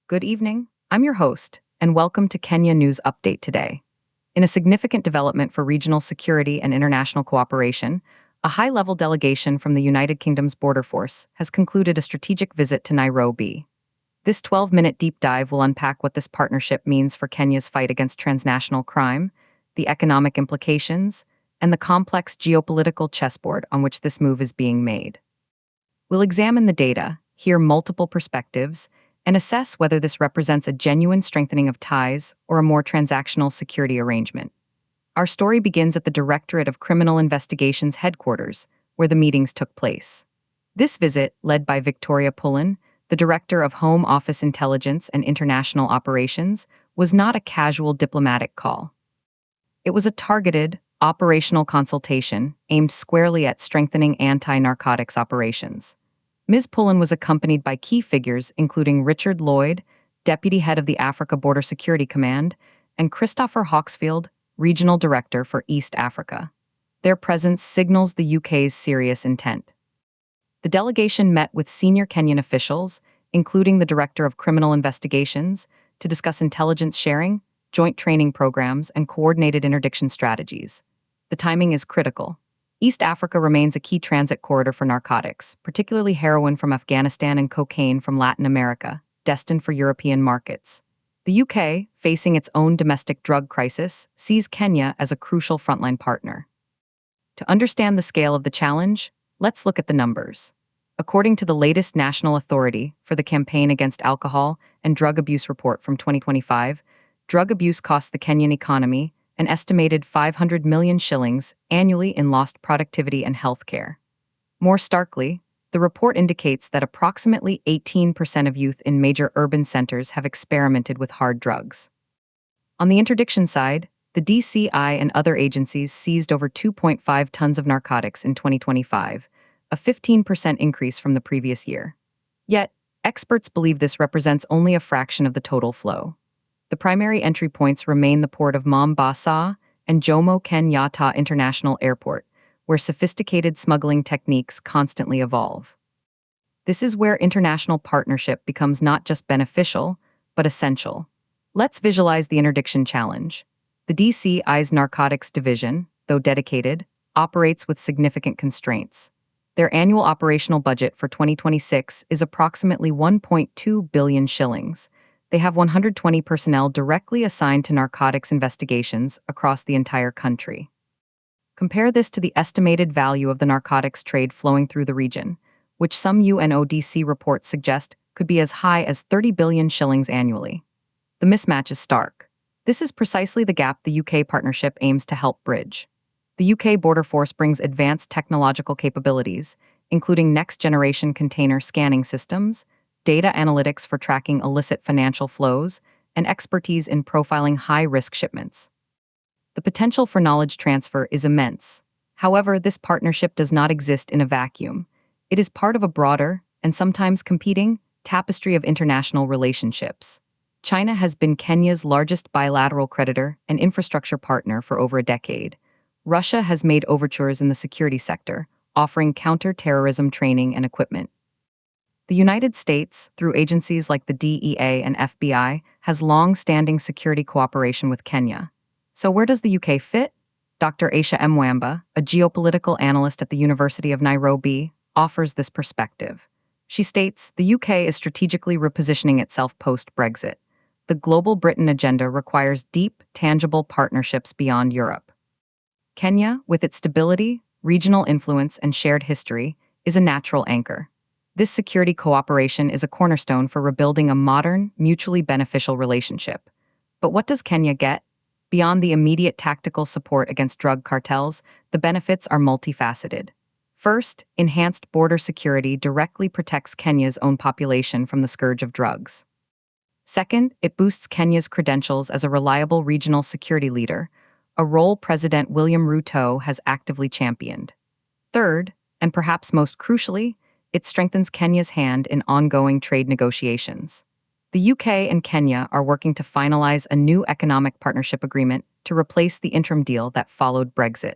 Good evening. I'm your host, and welcome to Kenya News Update today. In a significant development for regional security and international cooperation, a high-level delegation from the United Kingdom's border force has concluded a strategic visit to Nairobi. This 12-minute deep dive will unpack what this partnership means for Kenya's fight against transnational crime, the economic implications, and the complex geopolitical chessboard on which this move is being made. We'll examine the data, hear multiple perspectives, and assess whether this represents a genuine strengthening of ties or a more transactional security arrangement. Our story begins at the Directorate of Criminal Investigations headquarters, where the meetings took place. This visit, led by Victoria Pullen, the Director of Home Office Intelligence and International Operations, was not a casual diplomatic call. It was a targeted, operational consultation aimed squarely at strengthening anti-narcotics operations. Ms. Pullen was accompanied by key figures including Richard Lloyd, Deputy Head of the Africa Border Security Command, and Christopher Hawksfield, Regional Director for East Africa. Their presence signals the UK's serious intent. The delegation met with senior Kenyan officials, including the Director of Criminal Investigations, to discuss intelligence sharing, joint training programs, and coordinated interdiction strategies. The timing is critical. East Africa remains a key transit corridor for narcotics, particularly heroin from Afghanistan and cocaine from Latin America, destined for European markets. The UK, facing its own domestic drug crisis, sees Kenya as a crucial frontline partner. To understand the scale of the challenge, let's look at the numbers. According to the latest National Authority for the Campaign Against Alcohol and Drug Abuse report from 2025, drug abuse costs the Kenyan economy an estimated 500 million shillings annually in lost productivity and health care. More starkly, the report indicates that approximately 18% of youth in major urban centers have experimented with hard drugs. On the interdiction side, the DCI and other agencies seized over 2.5 tons of narcotics in 2025, a 15% increase from the previous year. Yet, experts believe this represents only a fraction of the total flow. The primary entry points remain the port of Mombasa and Jomo Kenyatta International Airport, where sophisticated smuggling techniques constantly evolve. This is where international partnership becomes not just beneficial, but essential. Let's visualize the interdiction challenge. The DCI's Narcotics Division, though dedicated, operates with significant constraints. Their annual operational budget for 2026 is approximately 1.2 billion shillings. They have 120 personnel directly assigned to narcotics investigations across the entire country. Compare this to the estimated value of the narcotics trade flowing through the region, which some UNODC reports suggest could be as high as 30 billion shillings annually. The mismatch is stark. This is precisely the gap the UK partnership aims to help bridge. The UK border force brings advanced technological capabilities, including next-generation container scanning systems, data analytics for tracking illicit financial flows, and expertise in profiling high-risk shipments. The potential for knowledge transfer is immense. However, this partnership does not exist in a vacuum. It is part of a broader, and sometimes competing, tapestry of international relationships. China has been Kenya's largest bilateral creditor and infrastructure partner for over a decade. Russia has made overtures in the security sector, offering counter-terrorism training and equipment. The United States, through agencies like the DEA and FBI, has long-standing security cooperation with Kenya. So where does the UK fit? Dr. Aisha Mwamba, a geopolitical analyst at the University of Nairobi, offers this perspective. She states the UK is strategically repositioning itself post-Brexit. The global Britain agenda requires deep, tangible partnerships beyond Europe. Kenya, with its stability, regional influence, and shared history, is a natural anchor. This security cooperation is a cornerstone for rebuilding a modern, mutually beneficial relationship. But what does Kenya get? Beyond the immediate tactical support against drug cartels, the benefits are multifaceted. First, enhanced border security directly protects Kenya's own population from the scourge of drugs. Second, it boosts Kenya's credentials as a reliable regional security leader, a role President William Ruto has actively championed. Third, and perhaps most crucially, it strengthens Kenya's hand in ongoing trade negotiations. The UK and Kenya are working to finalize a new economic partnership agreement to replace the interim deal that followed Brexit.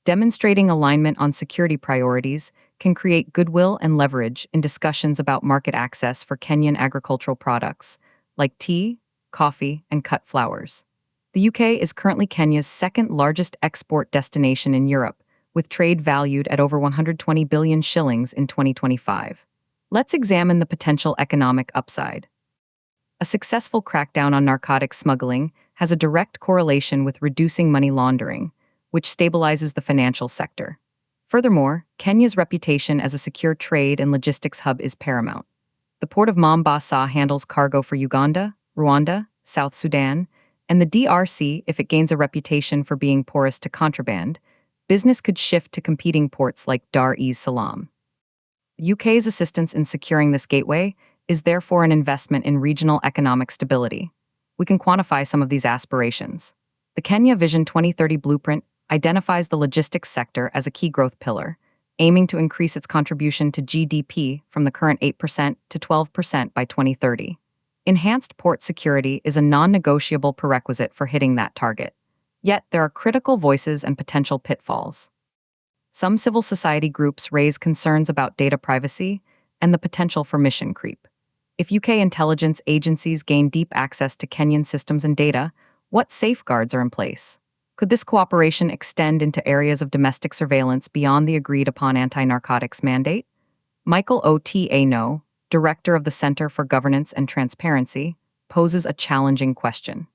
Demonstrating alignment on security priorities can create goodwill and leverage in discussions about market access for Kenyan agricultural products, like tea, coffee, and cut flowers. The UK is currently Kenya's second largest export destination in Europe, with trade valued at over 120 billion shillings in 2025. Let's examine the potential economic upside. A successful crackdown on narcotics smuggling has a direct correlation with reducing money laundering, which stabilizes the financial sector. Furthermore, Kenya's reputation as a secure trade and logistics hub is paramount. The port of Mombasa handles cargo for Uganda, Rwanda, South Sudan, and the DRC. If it gains a reputation for being porous to contraband, business could shift to competing ports like Dar es Salaam. The UK's assistance in securing this gateway is therefore an investment in regional economic stability. We can quantify some of these aspirations. The Kenya Vision 2030 blueprint identifies the logistics sector as a key growth pillar, aiming to increase its contribution to GDP from the current 8% to 12% by 2030. Enhanced port security is a non-negotiable prerequisite for hitting that target. Yet, there are critical voices and potential pitfalls. Some civil society groups raise concerns about data privacy and the potential for mission creep. If UK intelligence agencies gain deep access to Kenyan systems and data, what safeguards are in place? Could this cooperation extend into areas of domestic surveillance beyond the agreed-upon anti-narcotics mandate? Michael Otieno, director of the Center for Governance and Transparency, poses a challenging question.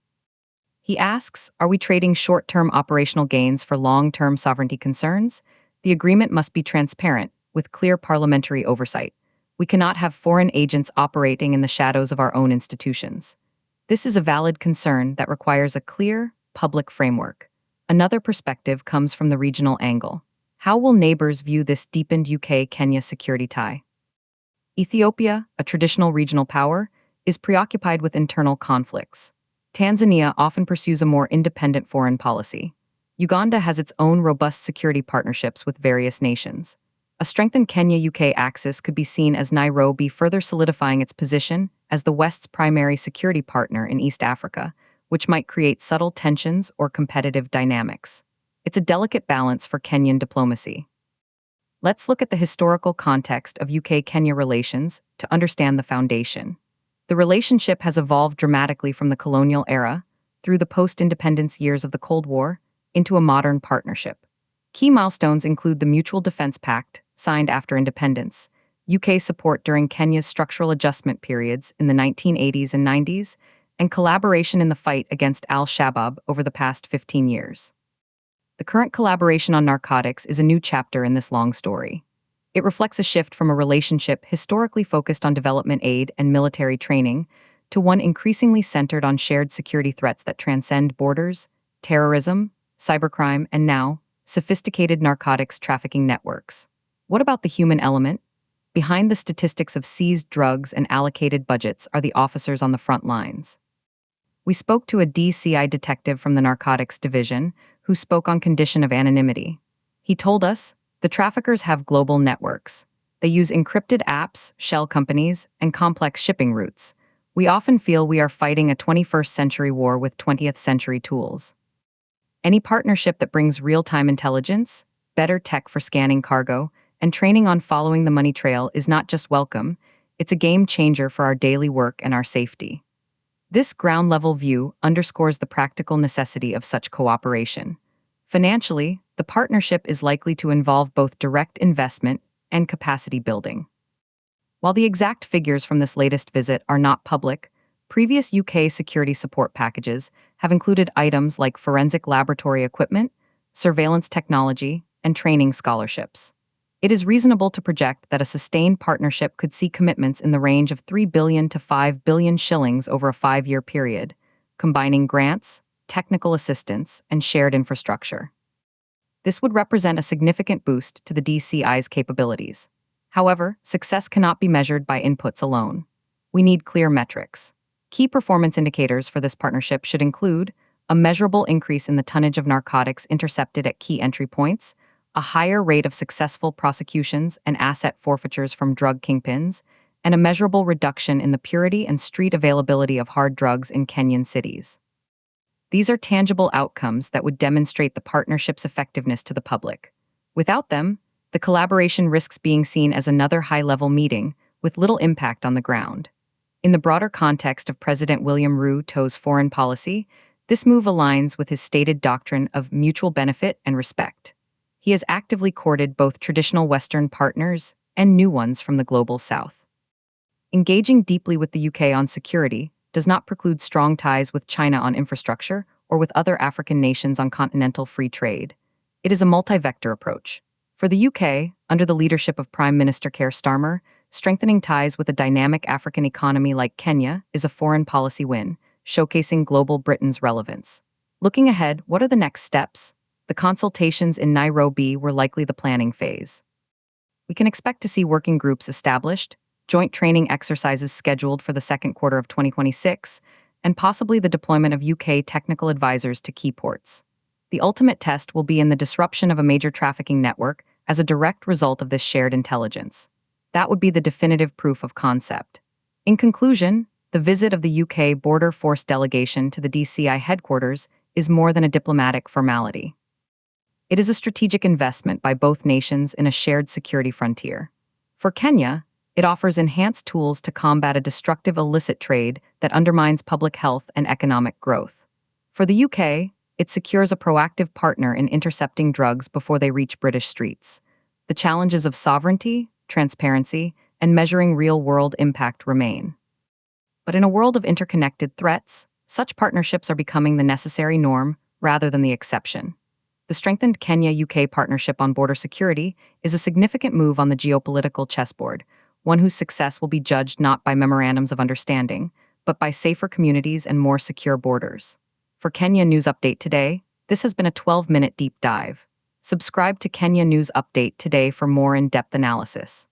He asks, are we trading short-term operational gains for long-term sovereignty concerns? The agreement must be transparent, with clear parliamentary oversight. We cannot have foreign agents operating in the shadows of our own institutions. This is a valid concern that requires a clear, public framework. Another perspective comes from the regional angle. How will neighbors view this deepened UK-Kenya security tie? Ethiopia, a traditional regional power, is preoccupied with internal conflicts. Tanzania often pursues a more independent foreign policy. Uganda has its own robust security partnerships with various nations. A strengthened Kenya-UK axis could be seen as Nairobi further solidifying its position as the West's primary security partner in East Africa, which might create subtle tensions or competitive dynamics. It's a delicate balance for Kenyan diplomacy. Let's look at the historical context of UK-Kenya relations to understand the foundation. The relationship has evolved dramatically from the colonial era, through the post-independence years of the Cold War, into a modern partnership. Key milestones include the Mutual Defense Pact, signed after independence, UK support during Kenya's structural adjustment periods in the 1980s and 90s, and collaboration in the fight against al-Shabaab over the past 15 years. The current collaboration on narcotics is a new chapter in this long story. It reflects a shift from a relationship historically focused on development aid and military training to one increasingly centered on shared security threats that transcend borders, terrorism, cybercrime, and now, sophisticated narcotics trafficking networks. What about the human element? Behind the statistics of seized drugs and allocated budgets are the officers on the front lines. We spoke to a DCI detective from the Narcotics Division who spoke on condition of anonymity. He told us, the traffickers have global networks. They use encrypted apps, shell companies, and complex shipping routes. We often feel we are fighting a 21st century war with 20th century tools. Any partnership that brings real-time intelligence, better tech for scanning cargo, and training on following the money trail is not just welcome, it's a game changer for our daily work and our safety. This ground-level view underscores the practical necessity of such cooperation. Financially, the partnership is likely to involve both direct investment and capacity building. While the exact figures from this latest visit are not public, previous UK security support packages have included items like forensic laboratory equipment, surveillance technology, and training scholarships. It is reasonable to project that a sustained partnership could see commitments in the range of 3 billion to 5 billion shillings over a 5-year period, combining grants, technical assistance, and shared infrastructure. This would represent a significant boost to the DCI's capabilities. However, success cannot be measured by inputs alone. We need clear metrics. Key performance indicators for this partnership should include a measurable increase in the tonnage of narcotics intercepted at key entry points, a higher rate of successful prosecutions and asset forfeitures from drug kingpins, and a measurable reduction in the purity and street availability of hard drugs in Kenyan cities. These are tangible outcomes that would demonstrate the partnership's effectiveness to the public. Without them, the collaboration risks being seen as another high-level meeting with little impact on the ground. In the broader context of President William Ruto's foreign policy, this move aligns with his stated doctrine of mutual benefit and respect. He has actively courted both traditional Western partners and new ones from the global South. Engaging deeply with the UK on security does not preclude strong ties with China on infrastructure or with other African nations on continental free trade. It is a multi-vector approach. For the UK, under the leadership of Prime Minister Keir Starmer, strengthening ties with a dynamic African economy like Kenya is a foreign policy win, showcasing global Britain's relevance. Looking ahead, what are the next steps? The consultations in Nairobi were likely the planning phase. We can expect to see working groups established, joint training exercises scheduled for the second quarter of 2026, and possibly the deployment of UK technical advisors to key ports. The ultimate test will be in the disruption of a major trafficking network as a direct result of this shared intelligence. That would be the definitive proof of concept. In conclusion, the visit of the UK Border Force delegation to the DCI headquarters is more than a diplomatic formality. It is a strategic investment by both nations in a shared security frontier. For Kenya, it offers enhanced tools to combat a destructive illicit trade that undermines public health and economic growth. For the UK, it secures a proactive partner in intercepting drugs before they reach British streets. The challenges of sovereignty, transparency, and measuring real-world impact remain. But in a world of interconnected threats, such partnerships are becoming the necessary norm rather than the exception. The strengthened Kenya-UK partnership on border security is a significant move on the geopolitical chessboard, one whose success will be judged not by memorandums of understanding, but by safer communities and more secure borders. For Kenya News Update Today, this has been a 12-minute deep dive. Subscribe to Kenya News Update Today for more in-depth analysis.